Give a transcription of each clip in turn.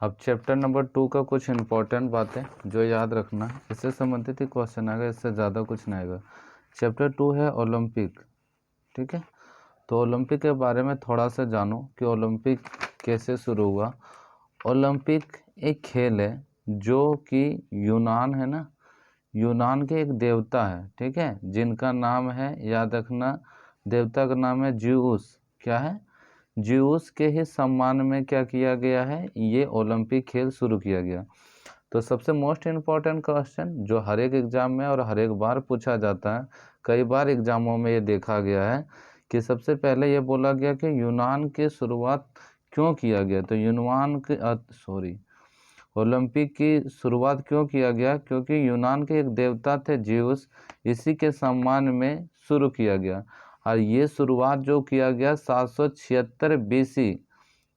अब chapter number 2 का कुछ इम्पोर्टेंट बातें जो याद रखना है, इससे संबंधित ही क्वेश्चन आएगा, इससे ज़्यादा कुछ नहीं आएगा। चैप्टर 2 है ओलंपिक, ठीक है। तो ओलंपिक के बारे में थोड़ा सा जानो कि ओलंपिक कैसे शुरू हुआ। ओलंपिक एक खेल है जो कि यूनान है ना, यूनान के एक देवता है, ठीक है, जिनका नाम है, याद रखना, देवता का नाम है ज्यूस। क्या है? ज्यूस के ही सम्मान में क्या किया गया है, ये ओलंपिक खेल शुरू किया गया। तो सबसे मोस्ट इम्पॉर्टेंट क्वेश्चन जो हर एक एग्जाम में और हर एक बार पूछा जाता है, कई बार एग्जामों में ये देखा गया है कि सबसे पहले ये बोला गया कि यूनान की शुरुआत क्यों किया गया। तो यूनान के ओलंपिक की शुरुआत क्यों किया गया, क्योंकि यूनान के एक देवता थे ज्यूस, इसी के सम्मान में शुरू किया गया। और ये शुरुआत जो किया गया 776 बीसी,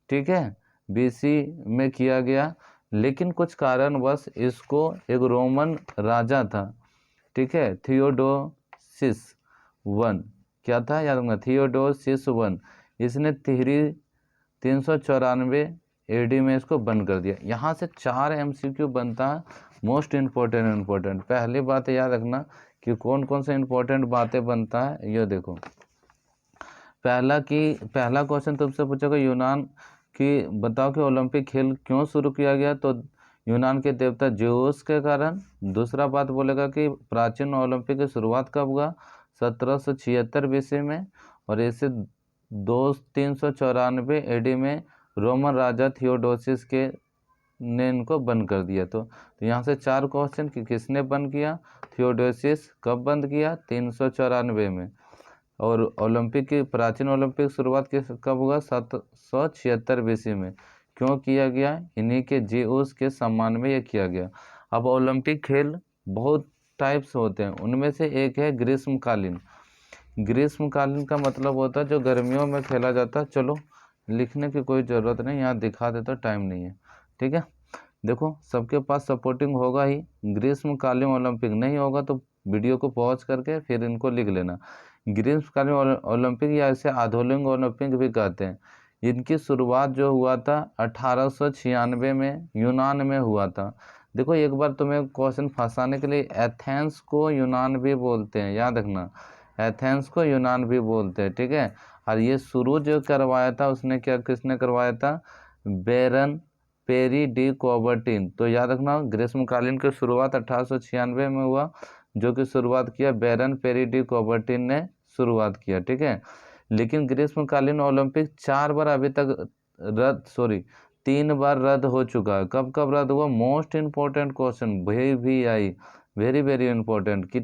ठीक है, बीसी में किया गया। लेकिन कुछ कारणवश इसको एक रोमन राजा था, ठीक है, थियोडोसिस वन, क्या था याद रखना, थियोडोसिस वन, इसने तिहरी 394 एडी में इसको बंद कर दिया। यहाँ से 4 एमसीक्यू बनता है, मोस्ट इम्पोर्टेंट। पहली बात याद रखना कि कौन कौन से इम्पोर्टेंट बातें बनता है, ये देखो। पहला क्वेश्चन तुमसे पूछेगा यूनान की, बताओ कि ओलंपिक खेल क्यों शुरू किया गया। तो यूनान के देवता ज्यूस के कारण। दूसरा बात बोलेगा कि प्राचीन ओलंपिक की शुरुआत कब हुआ, 1776 बीसी में, और इसे 394 एडी में रोमन राजा थियोडोसिस के ने इनको बंद कर दिया। तो यहाँ से 4 क्वेश्चन कि किसने बंद किया, थियोडोसिस कब बंद किया, 394 में। और ओलंपिक की प्राचीन ओलंपिक शुरुआत कब हुआ, 776 बीसी में। क्यों किया गया, इन्हीं के ज्यूस के सम्मान में ये किया गया। अब ओलंपिक खेल बहुत टाइप्स होते हैं, उनमें से एक है ग्रीष्मकालीन। ग्रीष्मकालीन का मतलब होता है जो गर्मियों में खेला जाता है। चलो लिखने की कोई ज़रूरत नहीं, यहाँ दिखा देता, टाइम नहीं है, ठीक है। देखो सबके पास सपोर्टिंग होगा ही, ग्रीष्मकालीन ओलंपिक नहीं होगा तो वीडियो को पॉज करके फिर इनको लिख लेना। ग्रीष्मकालीन ओलंपिक या इसे आधुनिक ओलंपिक भी कहते हैं। इनकी शुरुआत जो हुआ था 1896 में यूनान में हुआ था। देखो एक बार तुम्हें क्वेश्चन फंसाने के लिए, एथेंस को यूनान भी बोलते हैं, याद रखना, एथेंस को यूनान भी बोलते हैं, ठीक है। और ये शुरू जो करवाया था उसने किसने करवाया था, बेरन पेरी डी कोबर्टिन। तो याद रखना ग्रीष्मकालीन की शुरुआत 1896 में हुआ, जो कि शुरुआत किया बेरन पेरी डी कोबर्टिन ने शुरुआत किया, ठीक है। लेकिन ग्रीष्मकालीन ओलंपिक 4 बार अभी तक 3 बार रद्द हो चुका है। कब कब रद्द हुआ, most important question, VVI, very very important. कि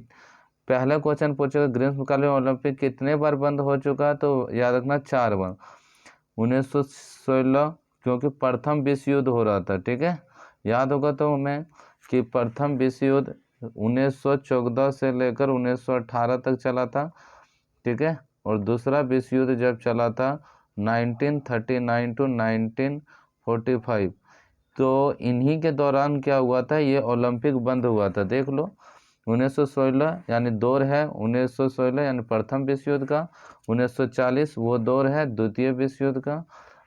पहला क्वेश्चन पूछेगा ग्रीष्मकालीन ओलंपिक कितने बार बंद हो चुका है, तो याद रखना 4 बार। 1916, क्योंकि प्रथम विश्व युद्ध हो रहा था, ठीक है, याद होगा तो हमें कि प्रथम विश्व युद्ध 1914 से लेकर 1918 तक चला था, ठीक है। और दूसरा विश्व युद्ध जब चला था 1939 टू 1945, तो इन्हीं के दौरान क्या हुआ था, ये ओलंपिक बंद हुआ था। देख लो 1916 यानी दौर है 1916 यानी प्रथम विश्व युद्ध का, 1940 वो दौर है द्वितीय विश्व युद्ध का,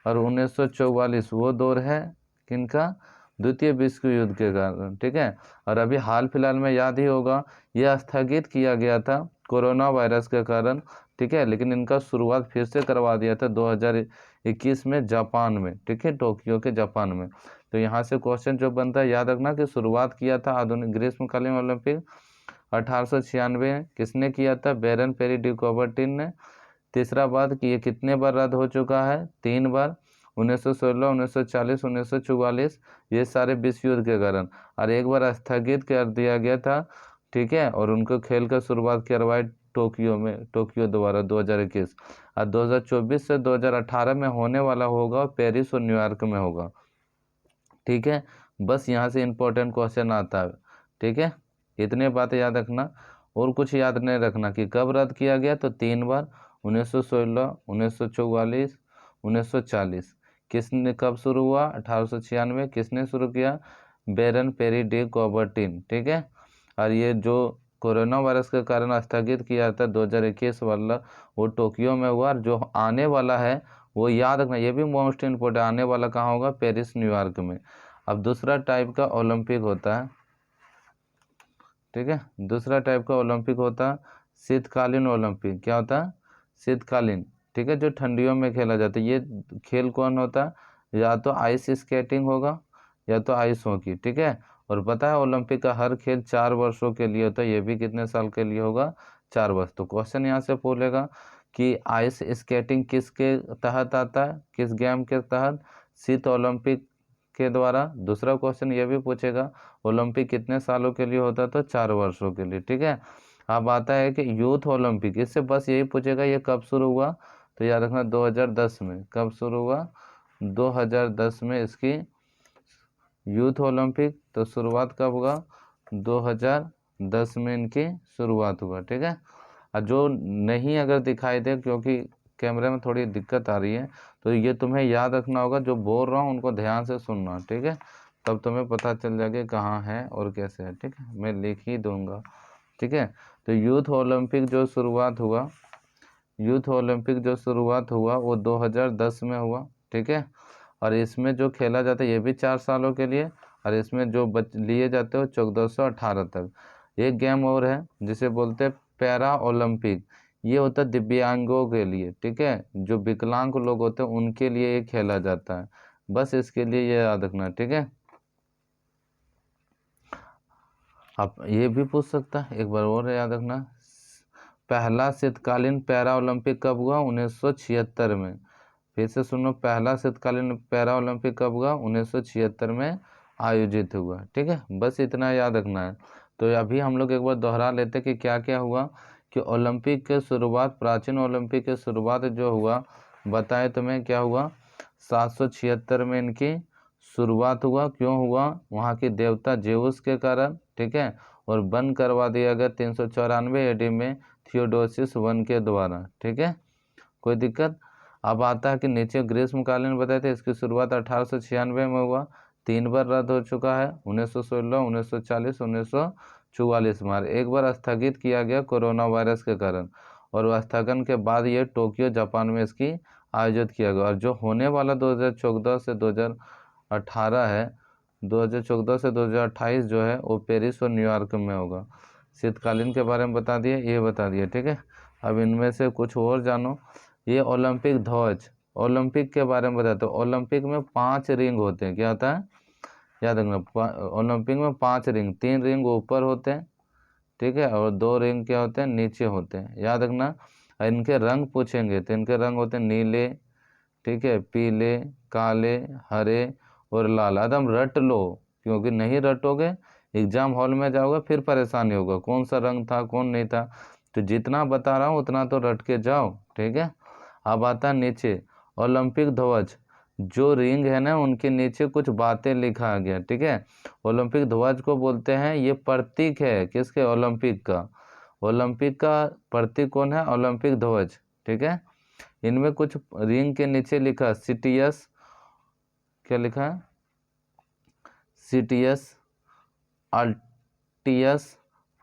और 1944 वो दौर है किनका, द्वितीय विश्व युद्ध के कारण, ठीक है। और अभी हाल फिलहाल में याद ही होगा यह स्थगित किया गया था कोरोना वायरस के कारण, ठीक है। लेकिन इनका शुरुआत फिर से करवा दिया था 2021 में जापान में, ठीक है, टोक्यो के जापान में। तो यहाँ से क्वेश्चन जो बनता है याद रखना कि शुरुआत किया था आधुनिक ग्रीष्मकालीन ओलंपिक 1896 किसने किया था, बेरन पेरी डी कोबर्टिन ने। तीसरा बात कि ये कितने बार रद्द हो चुका है, 3 बार, 1916, 1940, 1944, ये सारे विश्व युद्ध के कारण। और एक बार स्थगित कर दिया गया था, ठीक है। और उनको खेल का शुरुआत करवाई टोक्यो द्वारा 2021। और 2024 से 2018 में होने वाला होगा, पेरिस और न्यूयॉर्क में होगा, ठीक है। बस यहाँ से इम्पोर्टेंट क्वेश्चन आता है, ठीक है। इतने बातें याद रखना, और कुछ याद नहीं रखना कि कब रद्द किया गया, तो 3 बार, 1916, 1944, 1940। किसने कब शुरू हुआ, 1896, किसने शुरू किया, बेरन पेरी डी कोबर्टिन, ठीक है। और ये जो कोरोना वायरस के कारण स्थगित किया था 2021 वाला, वो टोक्यो में हुआ, और जो आने वाला है वो याद रखना, ये भी मोस्ट इम्पोर्टेंट, आने वाला कहाँ होगा, पेरिस न्यूयॉर्क में। अब दूसरा टाइप का ओलंपिक होता है, ठीक है, दूसरा टाइप का ओलंपिक होता है शीतकालीन ओलंपिक। क्या होता है, शीतकालीन, ठीक है, जो ठंडियों में खेला जाता है। ये खेल कौन होता है, या तो आइस स्केटिंग होगा या तो आइस हॉकी, ठीक है। और पता है ओलंपिक का हर खेल 4 वर्षों के लिए होता है, ये भी कितने साल के लिए होगा, 4 वर्ष। तो क्वेश्चन यहाँ से पूछेगा कि आइस स्केटिंग किसके तहत आता है, किस गेम के तहत, शीत ओलंपिक के द्वारा। दूसरा क्वेश्चन ये भी पूछेगा ओलंपिक कितने सालों के लिए होता है, तो 4 वर्षों के लिए, ठीक है। अब आता है कि यूथ ओलंपिक, इससे बस यही पूछेगा ये कब शुरू हुआ, तो याद रखना 2010 में। कब शुरू हुआ, 2010 में इसकी यूथ ओलंपिक। तो शुरुआत कब हुआ, 2010 में इनकी शुरुआत हुआ, ठीक है। और जो नहीं अगर दिखाई दे, क्योंकि कैमरे में थोड़ी दिक्कत आ रही है, तो ये तुम्हें याद रखना होगा, जो बोल रहा हूँ उनको ध्यान से सुनना, ठीक है, तब तुम्हें पता चल जाएगा कहाँ है और कैसे है, ठीक है, मैं लिख ही दूंगा, ठीक है। तो यूथ ओलंपिक जो शुरुआत हुआ, यूथ ओलंपिक जो शुरुआत हुआ वो 2010 में हुआ, ठीक है। और इसमें जो खेला जाता है ये भी 4 सालों के लिए, और इसमें जो लिए जाते हैं 1418 तक। एक गेम और है जिसे बोलते हैं पैरा ओलंपिक, ये होता है दिव्यांगों के लिए, ठीक है, जो विकलांग लोग होते हैं उनके लिए ये खेला जाता है। बस इसके लिए ये याद रखना, ठीक है। आप ये भी पूछ सकता है, एक बार और याद रखना, पहला शीतकालीन पैरा ओलंपिक कब हुआ, 1976 में। फिर से सुनो, पहला शीतकालीन पैरा ओलंपिक कब हुआ, 1976 में आयोजित हुआ, ठीक है। बस इतना याद रखना है। तो अभी हम लोग एक बार दोहरा लेते कि क्या क्या हुआ, कि ओलंपिक के शुरुआत, प्राचीन ओलंपिक के शुरुआत जो हुआ, बताए तुम्हें क्या हुआ, 776 में इनकी शुरुआत हुआ। क्यों हुआ, वहाँ की देवता जेउस के कारण, ठीक है। और बंद करवा दिया गया 394 एडी में थियोडोसिस I के द्वारा, ठीक है, कोई दिक्कत। अब आता है कि नीचे ग्रीष्मकालीन बताए थे, इसकी शुरुआत 1896 में हुआ, 3 बार रद्द हो चुका है, 1916, 1940, 1944 में। एक बार स्थगित किया गया कोरोना वायरस के कारण, और स्थगन के बाद ये टोक्यो जापान में इसकी आयोजित किया गया। और जो होने वाला 2014 से 2018 है, 2014 से 2028 जो है वो पेरिस और न्यूयॉर्क में होगा। शीतकालीन के बारे में बता दिए, ये बता दिए, ठीक है। अब इनमें से कुछ और जानो। ये ओलंपिक ध्वज, ओलंपिक के बारे में बताते हो। ओलंपिक में 5 रिंग होते हैं, क्या होता है, याद रखना, ओलंपिक में 5 रिंग, 3 रिंग ऊपर होते हैं, ठीक है, और 2 रिंग क्या होते हैं, नीचे होते हैं, याद रखना। इनके रंग पूछेंगे तो इनके रंग होते हैं नीले, ठीक है, पीले, काले, हरे और लाल। एकदम रट लो, क्योंकि नहीं रटोगे एग्जाम हॉल में जाओगे फिर परेशानी होगा, कौन सा रंग था कौन नहीं था। तो जितना बता रहा हूँ उतना तो रट के जाओ, ठीक है। अब आता नीचे ओलंपिक ध्वज, जो रिंग है ना उनके नीचे कुछ बातें लिखा गया, ठीक है। ओलंपिक ध्वज को बोलते हैं, ये प्रतीक है किसके, ओलंपिक का। ओलंपिक का प्रतीक कौन है, ओलंपिक ध्वज, ठीक है। इनमें कुछ रिंग के नीचे लिखा सीटीएस, क्या लिखा है, सीटीएस, अल्टीएस,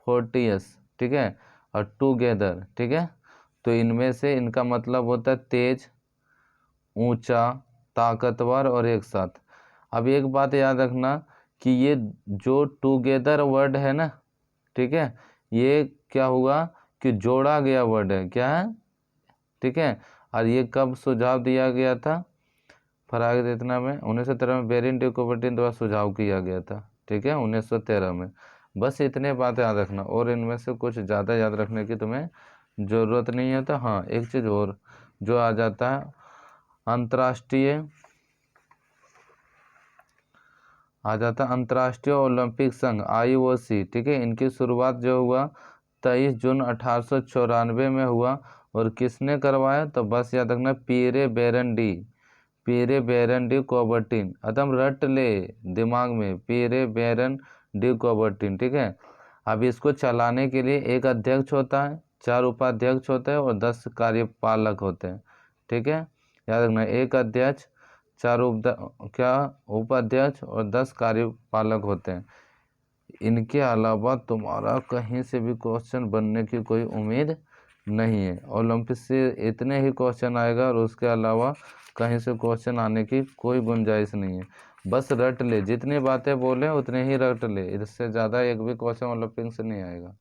फोर्टीएस, ठीक है, और टुगेदर, ठीक है। तो इनमें से इनका मतलब होता है तेज, ऊंचा, ताकतवर और एक साथ। अब एक बात याद रखना कि ये जो टुगेदर वर्ड है ना, ठीक है, ये क्या हुआ कि जोड़ा गया वर्ड है, क्या है, ठीक है। और ये कब सुझाव दिया गया था, फरागदेतना में 1913 में बेरिन डी कुबर्टिन द्वारा सुझाव किया गया था, ठीक है, 1913 में। बस इतने बातें याद रखना, और इनमें से कुछ ज़्यादा याद रखने की तुम्हें ज़रूरत नहीं है। तो हाँ, एक चीज़ और जो आ जाता है, अंतर्राष्ट्रीय अंतर्राष्ट्रीय ओलंपिक संघ IOC, ठीक है। इनकी शुरुआत जो हुआ 23 जून 1894 में हुआ, और किसने करवाया, तो बस याद रखना, पीरे बेरन डी कोबर्टिन, एकदम रट ले दिमाग में, पीरे बेरन डी कोबर्टिन, ठीक है। अब इसको चलाने के लिए एक अध्यक्ष होता है, 4 उपाध्यक्ष होते हैं और 10 कार्यपालक होते हैं, ठीक है। याद रखना, एक अध्यक्ष, 4 उपाध्यक्ष और 10 कार्यपालक होते हैं। इनके अलावा तुम्हारा कहीं से भी क्वेश्चन बनने की कोई उम्मीद नहीं है। ओलंपिक से इतने ही क्वेश्चन आएगा और उसके अलावा कहीं से क्वेश्चन आने की कोई गुंजाइश नहीं है। बस रट ले, जितनी बातें बोले उतने ही रट ले, इससे ज़्यादा एक भी क्वेश्चन ओलंपिक से नहीं आएगा।